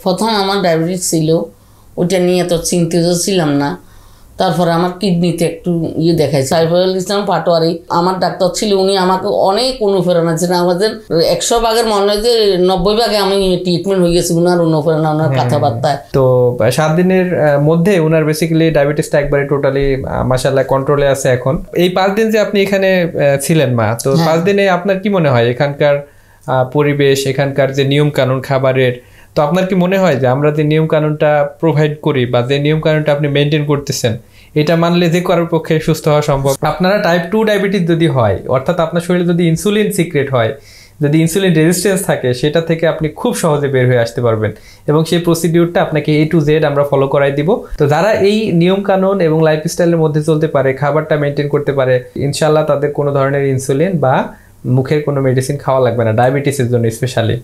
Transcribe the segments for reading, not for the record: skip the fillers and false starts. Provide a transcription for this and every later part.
প্রথম আমার ডায়াবেটিস ছিল, ওইটা নিয়ে তো চিন্তিত ছিলাম না। তারপরে আমার কিডনিতে একটু দেখাইছে। সাইফুল ইসলাম পাটোয়ারি আমার ডাক্তার ছিল, উনি আমাকে অনেক অনুপ্রেরণা ছিলেন। আমাদের 100 ভাগের মনে হয় যে 90 ভাগে আমি ট্রিটমেন্ট হয়ে গেছি উনার অনুপ্রেরণা, ওনার কথাবার্তায়। তো 7 দিনের মধ্যে ওনার বেসিক্যালি ডায়াবেটিসটা একবারে টোটালি মাশাআল্লাহ কন্ট্রোলে আছে এখন। এই 5 দিন যে আপনি এখানে ছিলেন মা, তো 5 দিনে আপনার কি মনে হয় এখানকার পরিবেশ, এখানকার যে নিয়ম কানুন খাবারের, তো আপনার কি মনে হয় যে আমরা যে নিয়ম কানুনটা প্রোভাইড করি বা যে নিয়ম কানুনটা আপনি মেনটেন করতেছেন, এটা মানলে যে কারোর পক্ষে সুস্থ হওয়া সম্ভব? আপনারা টাইপ 2 ডায়াবেটিস যদি হয়, অর্থাৎ আপনার শরীরে যদি ইনসুলিন সিক্রেট হয়, যদি ইনসুলিন রেজিস্ট্যান্স থাকে, সেটা থেকে আপনি খুব সহজে বের হয়ে আসতে পারবেন এবং সেই প্রসিডিউরটা আপনাকে A to Z আমরা ফলো করাই দিব। তো যারা এই নিয়ম কানুন এবং লাইফস্টাইলের মধ্যে চলতে পারে, খাবারটা মেনটেন করতে পারে, ইনশাল্লাহ তাদের কোনো ধরনের ইনসুলিন বা মুখের কোনো মেডিসিন খাওয়া লাগবে না, ডায়াবেটিসের জন্য স্পেশালি।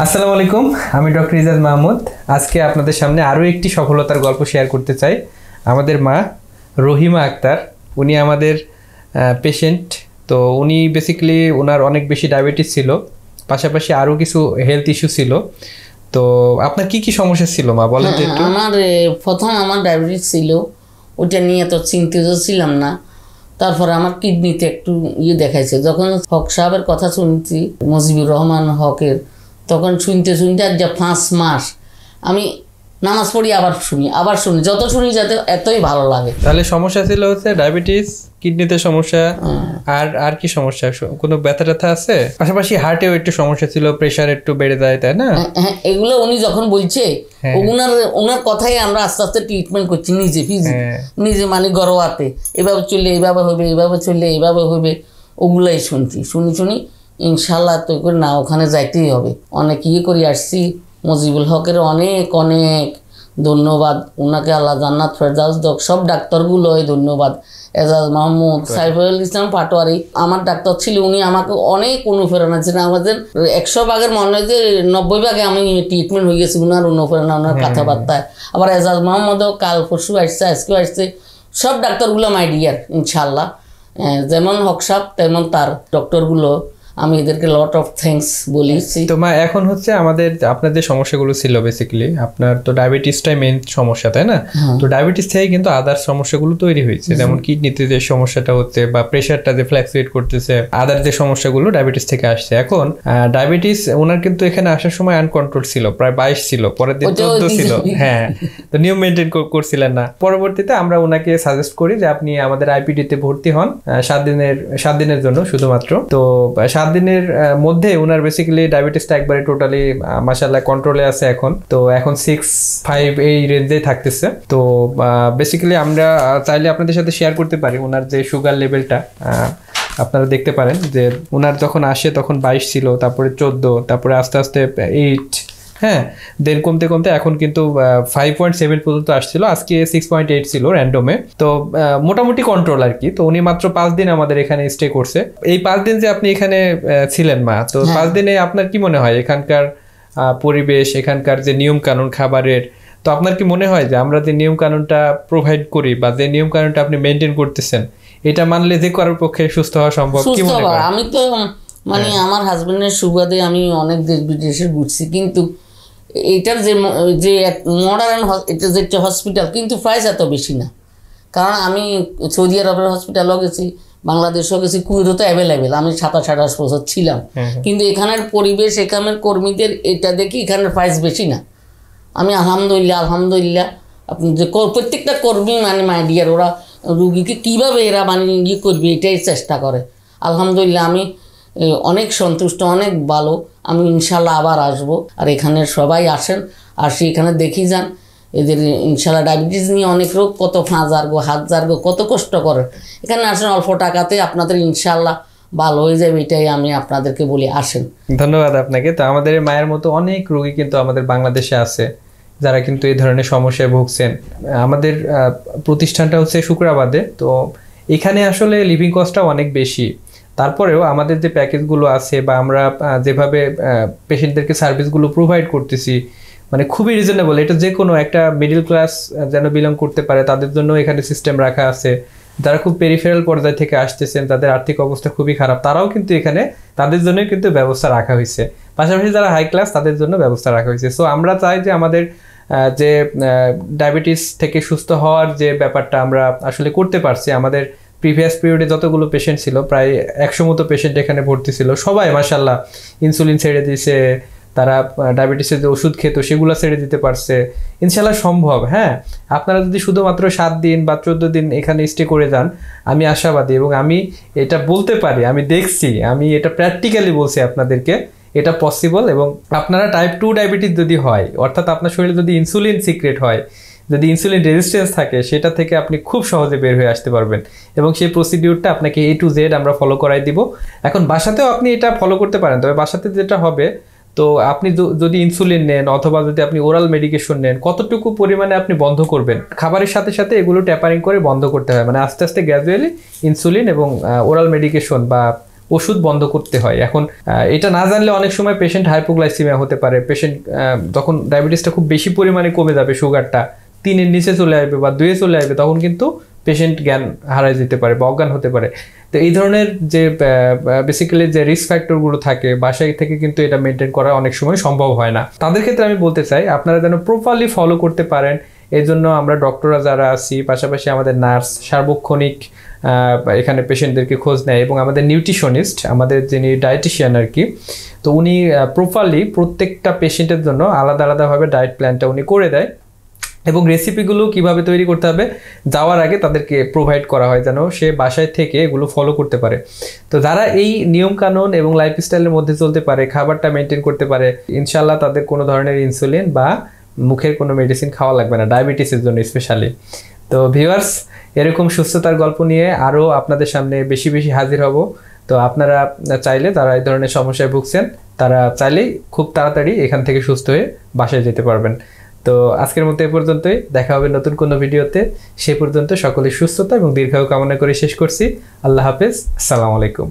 আসসালামু আলাইকুম, আমি ডক্টর ইজাজ মাহমুদ। আজকে আপনাদের সামনে আরও একটি সফলতার গল্প শেয়ার করতে চাই। আমাদের মা রহিমা আক্তার, উনি আমাদের পেশেন্ট। তো উনি বেসিক্যালি ওনার অনেক বেশি ডায়াবেটিস ছিল, পাশাপাশি আরও কিছু হেলথ ইস্যু ছিল। তো আপনার কি কি সমস্যা ছিল মা, বলেন তো একটু। আমার প্রথম আমার ডায়াবেটিস ছিল, ওইটা নিয়ে তো চিন্তিত ছিলাম না। তারপরে আমার কিডনিতে একটু দেখাইছে। যখন হক সাহেবের কথা শুনছি, মুজিবুর রহমান হকের, তখন শুনতে আজ যে 5 মাস আমি নামাজ পড়ি, আবার শুনি, যত শুনি যাতে এতই ভালো লাগে। তাহলে সমস্যা ছিল হচ্ছে ডায়াবেটিস, কিডনিতে সমস্যা, আর কি সমস্যা? কোনো ব্যথা ট্যাথা আছে? পাশাপাশি হার্টেও একটু সমস্যা ছিল, প্রেশার একটু বেড়ে যায়, তাই না? হ্যাঁ, এগুলো উনি যখন বলছে ওনার কথাই আমরা আস্তে আস্তে ট্রিটমেন্ট করছি নিজে মানে ঘরোয়াতে। এভাবে চললে এইভাবে হবে, এইভাবে চললে এইভাবে হবে, ওগুলাই শুনি ইনশাল্লাহ। তো করে না, ওখানে যাইতেই হবে। অনেক করে আসছি। মুজিবুল হকের অনেক ধন্যবাদ, ওনাকে আল্লাহ জান্নাত ফেরদাউস দেক। সব ডাক্তারগুলোই ধন্যবাদ। এজাজ মাহমুদ, সাইফুল ইসলাম পাটোয়ারি আমার ডাক্তার ছিল, উনি আমাকে অনেক অনুপ্রেরণা ছিলেন। আমাদের 100 ভাগের মনে হয় যে 90 ভাগে আমি ট্রিটমেন্ট হয়ে গেছি উনার অনুপ্রেরণা, ওনার কথাবার্তায়। আবার এজাজ মাহমুদও কাল পরশু আসছে, আজকেও আসছে। সব ডাক্তারগুলো মাই ডিয়ার ইনশাল্লাহ। যেমন হক সাহেব তেমন তার ডক্টরগুলো, আমি এদেরকে লট অফ থ্যাঙ্কস বলেছি। তো মা এখন হচ্ছে আপনার যে সমস্যাগুলো ছিল, বেসিক্যালি আপনার তো ডায়াবেটিসটাই মেইন সমস্যা, তাই না? তো ডায়াবেটিস থেকে কিন্তু আদার সমস্যাগুলো তৈরি হয়েছে, যেমন কিডনিতে যে সমস্যাটা হচ্ছে বা প্রেশারটা যে ফ্ল্যাকচুয়েট করতেছে, আদার যে সমস্যাগুলো ডায়াবেটিস থেকে আসছে। এখন ডায়াবেটিস ওনার কিন্তু এখানে আসার সময় আনকন্ট্রোল ছিল, প্রায় 22 ছিল, পরের দিন 14 ছিল। হ্যাঁ, তো নিয়ম মেনটেন করছিলেন না। পরবর্তীতে আমরা ওনাকে সাজেস্ট করি যে আপনি আমাদের আইপিডিতে ভর্তি হন 7 দিনের জন্য শুধুমাত্র। তো 7 দিনের মধ্যে ওনার বেসিক্যালি ডায়াবেটিসটা একবারে টোটালি মাশাআল্লাহ কন্ট্রোলে আছে এখন। তো এখন 6-5 এই রেঞ্জেই থাকতেছে। তো বেসিক্যালি আমরা চাইলে আপনাদের সাথে শেয়ার করতে পারি ওনার যে সুগার লেভেলটা। আপনারা দেখতে পারেন যে ওনার যখন আসে তখন 22 ছিল, তারপরে 14, তারপরে আস্তে আস্তে 8, হ্যাঁ, দেন কমতে এখন কিন্তু 5.7 পর্যন্ত আসছিল। আজকে 6.8 ছিল র্যান্ডমে। তো মোটামুটি কন্ট্রোল আর কি। তো উনি মাত্র 5 দিন আমাদের এখানে স্টে করছে। এই 5 দিন যে আপনি এখানে ছিলেন মা, তো 5 দিনে আপনার কি মনে হয় এখানকার পরিবেশ, এখানকার যে নিয়ম কানুন খাবারের, তো আপনার কি মনে হয় যে আমরা যে নিয়ম কানুনটা প্রোভাইড করি বা যে নিয়ম কানুনটা আপনি মেনটেন করতেছেন, এটা মানলে যে কারোর পক্ষে সুস্থ হওয়া সম্ভব? কি মনে হয়? আমি তো মানে আমার হাজবেন্ডের সুবাদে আমি অনেক দেশ বিদেশে ঘুরছি, কিন্তু এটার যে মডার্ন এটা যে হসপিটাল, কিন্তু প্রাইস এত বেশি না। কারণ আমি সৌদি আরবের হসপিটালও গেছি, বাংলাদেশও গেছি, কুয়েতও তো অ্যাভেলেবেল। আমি 27-28 বছর ছিলাম, কিন্তু এখানের পরিবেশ, এখানের কর্মীদের এটা দেখি এখানের প্রাইস বেশি না। আমি আলহামদুলিল্লাহ আপনি যে প্রত্যেকটা কর্মী মানে মাই ডিয়ার, ওরা রুগীকে কীভাবে এরা মানে করবে এটাই চেষ্টা করে। আলহামদুলিল্লাহ আমি অনেক সন্তুষ্ট, অনেক ভালো। আমি ইনশাল্লাহ আবার আসব। আর এখানে সবাই আসেন, আর এখানে দেখি যান এদের ইনশাল্লাহ ডায়াবেটিস নিয়ে অনেক রোগ, কত হাজার কত কষ্ট করে। এখানে আসেন অল্প টাকাতে, আপনাদের ইনশাল্লাহ ভালো হয়ে যাবে, এটাই আমি আপনাদেরকে বলি, আসেন। ধন্যবাদ আপনাকে। তো আমাদের মায়ের মতো অনেক রোগী কিন্তু আমাদের বাংলাদেশে আছে যারা কিন্তু এই ধরনের সমস্যায় ভুগছেন। আমাদের প্রতিষ্ঠানটা হচ্ছে শুক্রাবাদে। তো এখানে আসলে লিভিং কস্টটাও অনেক বেশি। তারপরেও আমাদের যে প্যাকেজগুলো আছে বা আমরা যেভাবে পেশেন্টদেরকে সার্ভিসগুলো প্রোভাইড করতেছি, মানে খুবই রিজনেবল। এটা যে কোনো একটা মিডল ক্লাস যেন বিলং করতে পারে তাদের জন্য এখানে সিস্টেম রাখা আছে। যারা খুব পেরিফেরাল পর্যায় থেকে আসতেছেন, তাদের আর্থিক অবস্থা খুবই খারাপ, তারাও কিন্তু এখানে তাদের জন্য কিন্তু ব্যবস্থা রাখা হয়েছে। পাশাপাশি যারা হাই ক্লাস তাদের জন্য ব্যবস্থা রাখা হয়েছে। সো আমরা চাই যে আমাদের যে ডায়াবেটিস থেকে সুস্থ হওয়ার যে ব্যাপারটা আমরা আসলে করতে পারছি, আমাদের প্রিভিয়াস পিরিয়ডে যতগুলো পেশেন্ট ছিল প্রায় 100 মতো পেশেন্ট এখানে ভর্তি ছিল, সবাই মাশাআল্লাহ ইনসুলিন ছেড়ে দিয়েছে, তারা ডায়াবেটিসের যে ওষুধ খেত সেগুলো ছেড়ে দিতে পারছে। ইনশাআল্লাহ সম্ভব। হ্যাঁ, আপনারা যদি শুধুমাত্র 7 দিন বা 14 দিন এখানে স্টে করে যান, আমি আশাবাদী এবং আমি এটা বলতে পারি, আমি দেখছি, আমি এটা প্র্যাকটিক্যালি বলছি আপনাদেরকে, এটা পসিবল। এবং আপনারা টাইপ 2 ডায়াবেটিস যদি হয়, অর্থাৎ আপনার শরীরে যদি ইনসুলিন সিক্রেট হয়, যদি ইনসুলিন রেজিস্ট্যান্স থাকে, সেটা থেকে আপনি খুব সহজে বের হয়ে আসতে পারবেন। এবং সেই প্রসিডিউরটা আপনাকে A to Z আমরা ফলো করাই দিব। এখন বাসাতেও আপনি এটা ফলো করতে পারেন, তবে বাসাতে যেটা হবে, তো আপনি যদি ইনসুলিন নেন অথবা যদি আপনি ওরাল মেডিকেশন নেন, কতটুকু পরিমাণে আপনি বন্ধ করবেন, খাবারের সাথে সাথে এগুলো ট্যাপারিং করে বন্ধ করতে হয়, মানে আস্তে আস্তে গ্র্যাজুয়ালি ইনসুলিন এবং ওরাল মেডিকেশন বা ওষুধ বন্ধ করতে হয়। এখন এটা না জানলে অনেক সময় পেশেন্ট হাইপোগ্লাইসিমিয়া হতে পারে, পেশেন্ট যখন ডায়াবেটিসটা খুব বেশি পরিমাণে কমে যাবে, সুগারটা 3-এর নিচে চলে আসবে বা 2-এ চলে আসবে, তখন কিন্তু পেশেন্ট জ্ঞান হারায় যেতে পারে বা অজ্ঞান হতে পারে। তো এই ধরনের যে বেসিক্যালি যে রিস্ক ফ্যাক্টরগুলো থাকে, বাসায় থেকে কিন্তু এটা মেনটেন করা অনেক সময় সম্ভব হয় না। তাদের ক্ষেত্রে আমি বলতে চাই আপনারা যেন প্রপারলি ফলো করতে পারেন। এই জন্য আমরা ডক্টররা যারা আছি, পাশাপাশি আমাদের নার্স সার্বক্ষণিক এখানে পেশেন্টদেরকে খোঁজ নেয়, এবং আমাদের নিউট্রিশনিস্ট, আমাদের যিনি ডায়েটিশিয়ান আর কি, তো উনি প্রপারলি প্রত্যেকটা পেশেন্টের জন্য আলাদা আলাদাভাবে ডায়েট প্ল্যানটা উনি করে দেয়, এবং রেসিপিগুলো কিভাবে তৈরি করতে হবে যাওয়ার আগে তাদেরকে প্রোভাইড করা হয়, যেন সে বাসায় থেকে এগুলো ফলো করতে পারে। তো যারা এই নিয়মকানুন এবং লাইফস্টাইলের মধ্যে চলতে পারে, খাবারটা মেনটেন করতে পারে, ইনশাল্লাহ তাদের কোনো ধরনের ইনসুলিন বা মুখের কোনো মেডিসিন খাওয়া লাগবে না, ডায়াবেটিসের জন্য স্পেশালি। তো ভিউয়ার্স, এরকম সুস্থতার গল্প নিয়ে আরও আপনাদের সামনে বেশি বেশি হাজির হব। তো আপনারা চাইলে, তারা এই ধরনের সমস্যায় ভুগছেন, তারা চাইলেই খুব তাড়াতাড়ি এখান থেকে সুস্থ হয়ে বাসায় যেতে পারবেন। তো আজকের মতো এ পর্যন্তই, দেখা হবে নতুন কোনো ভিডিওতে। সে পর্যন্ত সকলের সুস্থতা এবং দীর্ঘায়ু কামনা করে শেষ করছি। আল্লাহ হাফেজ, আসসালামু আলাইকুম।